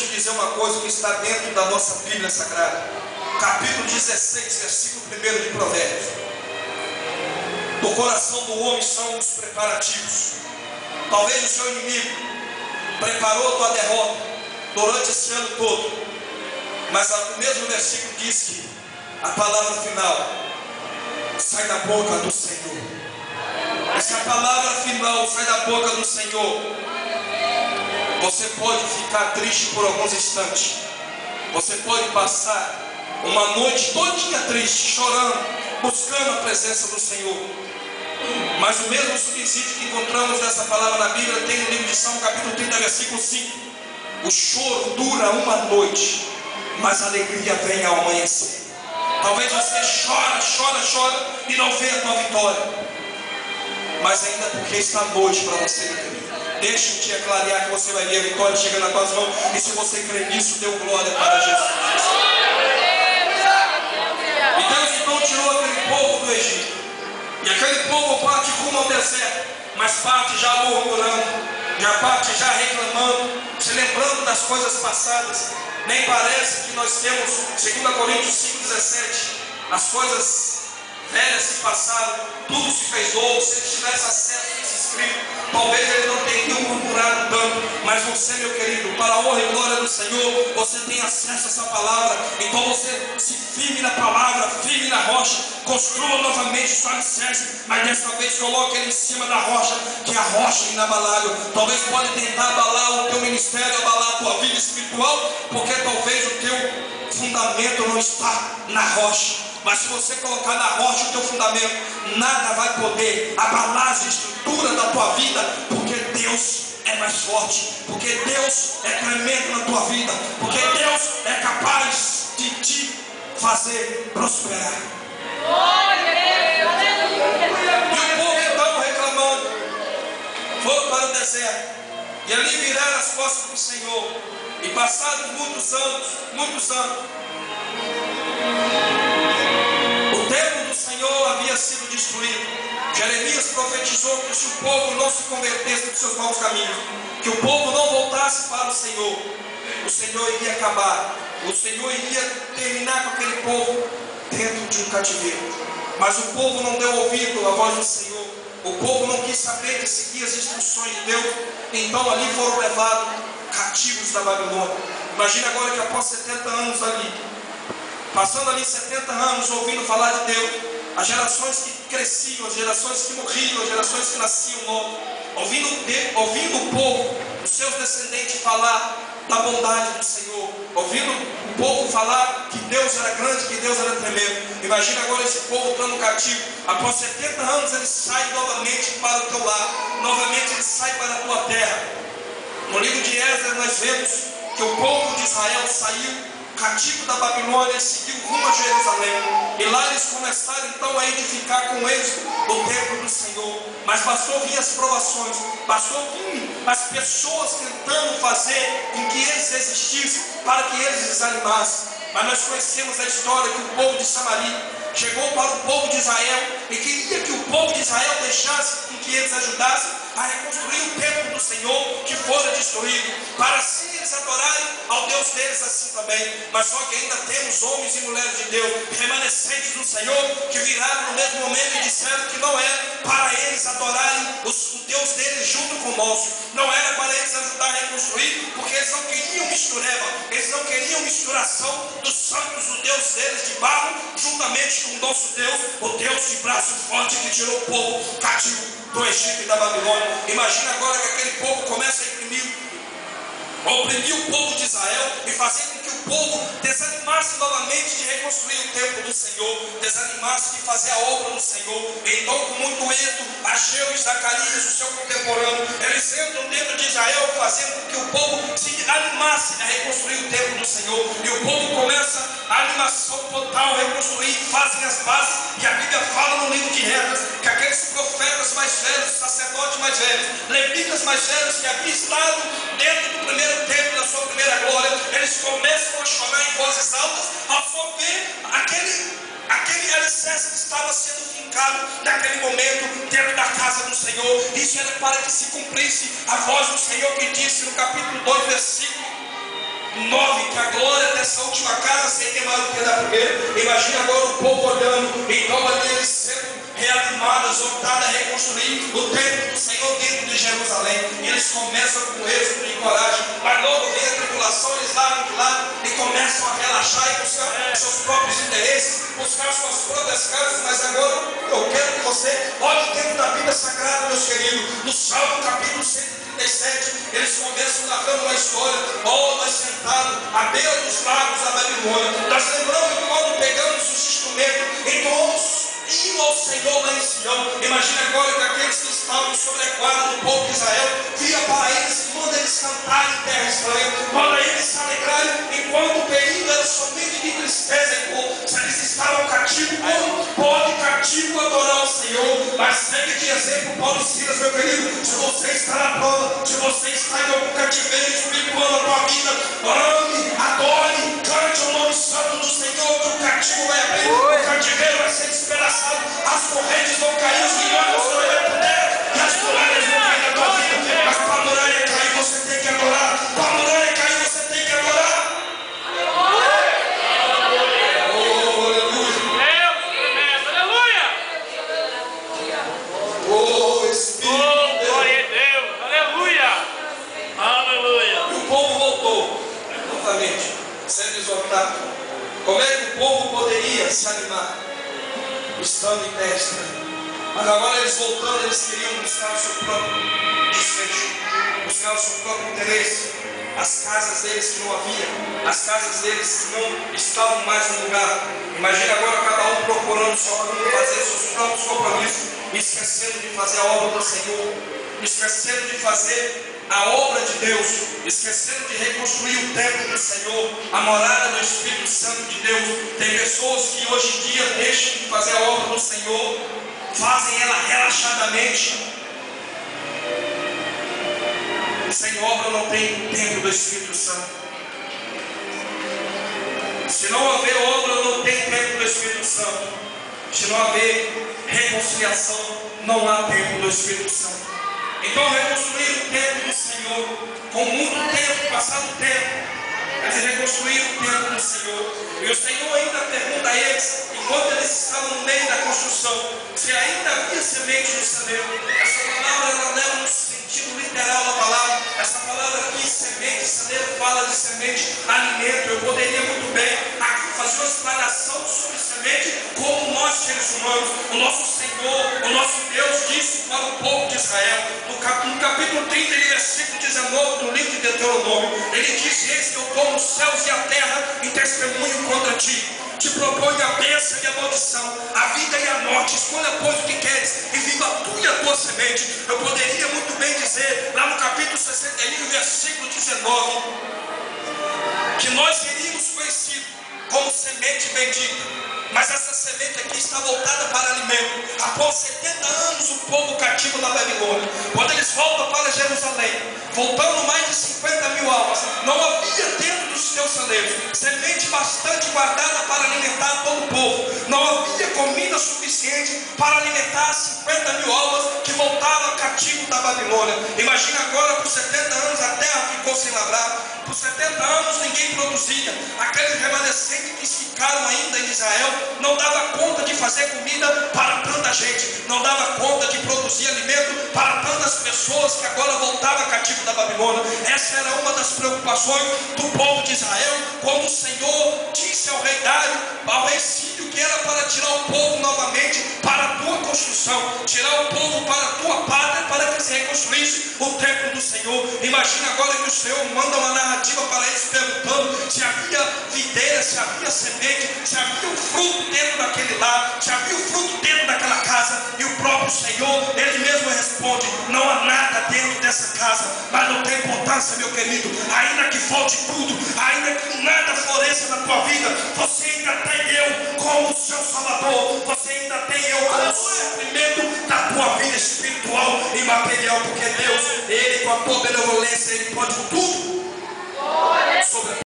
te dizer uma coisa que está dentro da nossa Bíblia Sagrada. Capítulo 16, versículo 1 de Provérbios. Do coração do homem são os preparativos. Talvez o seu inimigo preparou tua derrota durante esse ano todo, mas o mesmo versículo diz que a palavra final sai da boca do Senhor. Essa palavra final sai da boca do Senhor. Você pode ficar triste por alguns instantes. Você pode passar uma noite todinha triste, chorando, buscando a presença do Senhor. Mas o mesmo subsídio que encontramos nessa palavra na Bíblia tem no livro de Salmo, capítulo 30, versículo 5. O choro dura uma noite, mas a alegria vem ao amanhecer. Talvez você chora e não vê a tua vitória, mas ainda porque está noite para você, meu querido. Deixa eu te aclarear que você vai ver a vitória chegando nas tuas mãos. E se você crê nisso, dê glória para Jesus. E Deus então tirou aquele povo do Egito. E aquele povo parte rumo ao deserto, mas parte já murmurando, já parte já reclamando, se lembrando das coisas passadas. Nem parece que nós temos, 2 Coríntios 5,17, as coisas velhas se passaram, tudo se fez novo. Se ele tivesse acesso a esse escrito, talvez ele não teria murmurado tanto. Mas você, meu querido, para a honra e glória do Senhor, você tem acesso a essa palavra. Então você se firme na palavra, firme na rocha, construa novamente sua alicerce, mas dessa vez coloque ele em cima da rocha, que é a rocha inabalável. Talvez pode tentar abalar o teu ministério, abalar a tua vida espiritual, porque talvez o teu fundamento não está na rocha. Mas se você colocar na rocha o teu fundamento, nada vai poder abalar as estruturas da tua vida, porque Deus é mais forte, porque Deus é tremendo na tua vida, porque Deus é capaz de te fazer prosperar. E o povo então reclamando, foram para o deserto, e ali viraram as costas para o Senhor, e passados muitos anos, o templo do Senhor havia sido destruído. Jeremias profetizou que se o povo não se convertesse dos seus maus caminhos, que o povo não voltasse para o Senhor iria acabar, o Senhor iria terminar com aquele povo dentro de um cativeiro. Mas o povo não deu ouvido à voz do Senhor, o povo não quis saber de seguir as instruções de Deus. Então ali foram levados cativos da Babilônia. Imagina agora que após 70 anos ali, passando ali 70 anos ouvindo falar de Deus, as gerações que cresciam, as gerações que morriam, as gerações que nasciam novos, ouvindo o povo, os seus descendentes falar da bondade do Senhor, ouvindo o povo falar que Deus era grande, que Deus era tremendo. Imagina agora esse povo estando cativo. Após 70 anos ele sai novamente para o teu lar, novamente ele sai para a tua terra. No livro de Esdras nós vemos que o povo de Israel saiu cativo da Babilônia e seguiu rumo a Jerusalém. E lá eles começaram então a edificar com êxito o templo do Senhor. Mas bastou vir as provações, bastou vir as pessoas tentando fazer com que eles desistissem, para que eles desanimassem. Mas nós conhecemos a história que o povo de Samaria chegou para o povo de Israel e queria que o povo de Israel deixasse com que eles ajudassem a reconstruir o templo do Senhor que fora destruído, para assim eles adorarem ao Deus deles assim também. Mas só que ainda temos homens e mulheres de Deus, remanescentes do Senhor, que viraram no mesmo momento e disseram que não era para eles adorarem o Deus deles junto com o nosso, não era para eles ajudar a reconstruir, porque eles não queriam mistureba, eles não queriam misturação dos santos, o Deus deles de barro, juntamente com o nosso Deus, o Deus de braço forte que tirou o povo cativo do Egito e da Babilônia. Imagina agora que aquele povo começa a oprimir o povo de Israel e fazer com que o povo desanimasse novamente de reconstruir o templo do Senhor, desanimasse de fazer a obra do Senhor. Então, com muito êxito, Ageu e Zacarias, o seu contemporâneo, eles entram dentro de Israel, fazendo com que o povo se animasse a reconstruir o templo do Senhor. E o povo começa a animação total, reconstruir, fazem as bases. E a Bíblia fala no livro de Esdras que aqueles profetas mais velhos, sacerdotes mais velhos, levitas mais velhos que haviam estado dentro do primeiro templo, da sua primeira glória, eles começam a chorar em vozes altas ao só ver aquele alicerce que estava sendo fincado naquele momento dentro da casa do Senhor. Isso era para que se cumprisse a voz do Senhor que disse no capítulo 2, versículo 9, que a glória dessa última casa seria maior do que a da primeira. Imagina agora o povo olhando, então ali eles sendo reanimados, exortados a reconstruir o templo do Senhor dentro de Jerusalém. E eles começam com êxito e coragem, mas logo vem a tribulação, eles largam de lado e começam a relaxar e buscar seus próprios interesses, buscar suas próprias casas. Mas agora eu quero que você olhe dentro da Bíblia Sagrada, meus queridos, no Salmo capítulo 137, eles começam narrando uma história. Nós sentados à beira dos lagos da Babilônia, nós lembramos de quando pegamos os instrumentos e tomamos hino ao Senhor lá em Sião. Imagina agora que aqueles que estavam sobre a guarda do povo de Israel via para eles e manda eles cantarem em terra estranha, manda eles se alegrarem, enquanto o período era somente de tristeza e dor. Se eles estavam cativos, como pode cativo adorar o Senhor? Mas segue de exemplo Paulo e Silas, meu querido. Se você está na prova, se você está em algum cativeiro espiritual na tua vida, ame, adore, cante o nome santo do Senhor, que o cativo vai abrir, o cativeiro vai ser despedaçado, as correntes vão cair, os guilhões vão cair por terra, e as muralhas vão cair na tua vida. Mas para a muralha cair, você tem que adorar. Para a muralha cair, você tem que adorar. Sendo exortado, como é que o povo poderia se animar estando em terra estranha? Mas agora eles voltando, eles queriam buscar o seu próprio desfecho, buscar o seu próprio interesse, as casas deles que não havia, as casas deles que não estavam mais no lugar. Imagina agora cada um procurando só como fazer seus próprios compromissos, esquecendo de fazer a obra do Senhor, esquecendo de fazer a obra de Deus, esquecendo de reconstruir o templo do Senhor, a morada do Espírito Santo de Deus. Tem pessoas que hoje em dia deixam de fazer a obra do Senhor, fazem ela relaxadamente. Sem obra não tem templo do Espírito Santo. Se não haver obra, não tem templo do Espírito Santo. Se não haver reconciliação, não há templo do Espírito Santo. Então reconstruir o templo do Senhor, com muito tempo, passado o tempo, eles reconstruíram o templo do Senhor. E o Senhor ainda pergunta a eles, enquanto eles estavam no meio da construção, se ainda havia semente no celeiro. Essa palavra ela leva no sentido literal da palavra. Essa palavra aqui, semente, celeiro, fala de semente, alimento. Eu poderia muito bem aqui fazer uma explanação sobre semente, como nós seres humanos, o nosso Senhor, o nosso Deus disse para o povo de Israel, no capítulo 30, versículo 19 do livro de Deuteronômio, ele diz: eis que eu tomo os céus e a terra em testemunho contra ti, te proponho a bênção e a maldição, a vida e a morte, escolha pois o que queres, e viva tu e a tua semente. Eu poderia muito bem dizer, lá no capítulo 61, versículo 19, que nós seríamos conhecidos como semente bendita. Mas essa semente aqui está voltada para alimento. Após 70 anos, o povo cativo da Babilônia, quando eles voltam para Jerusalém, voltando mais de 50 mil almas, não havia dentro dos seus celeiros semente bastante guardada para alimentar todo o povo. Não havia comida suficiente para alimentar 50 mil almas que voltavam cativo da Babilônia. Imagina agora, por 70 anos a terra ficou sem lavrar. Por 70 anos ninguém produzia. Aqueles remanescentes que ficaram ainda em Israel não dava conta de fazer comida para tanta gente, não dava conta de produzir alimento para tantas pessoas que agora voltavam cativo da Babilônia. Essa era uma das preocupações do povo de Israel, quando o Senhor disse ao rei Dário, ao rei Sírio, que era para tirar o povo novamente para a tua construção, tirar o povo para a tua pátria, para que se reconstruísse o templo do Senhor. Imagina agora que o Senhor manda uma narrativa para eles, perguntando se havia videira, se havia semente, se havia um fruto dentro daquele lar, se havia um fruto dentro daquela casa. E o próprio Senhor, Ele mesmo responde: não há nada dentro dessa casa. Mas não tem importância, meu querido, ainda que falte tudo, ainda que nada floresça na tua vida, você ainda tem eu como o seu Salvador, você ainda tem eu como o suprimento da tua vida espiritual e material, porque Deus, Ele com a tua benevolência, Ele pode tudo sobre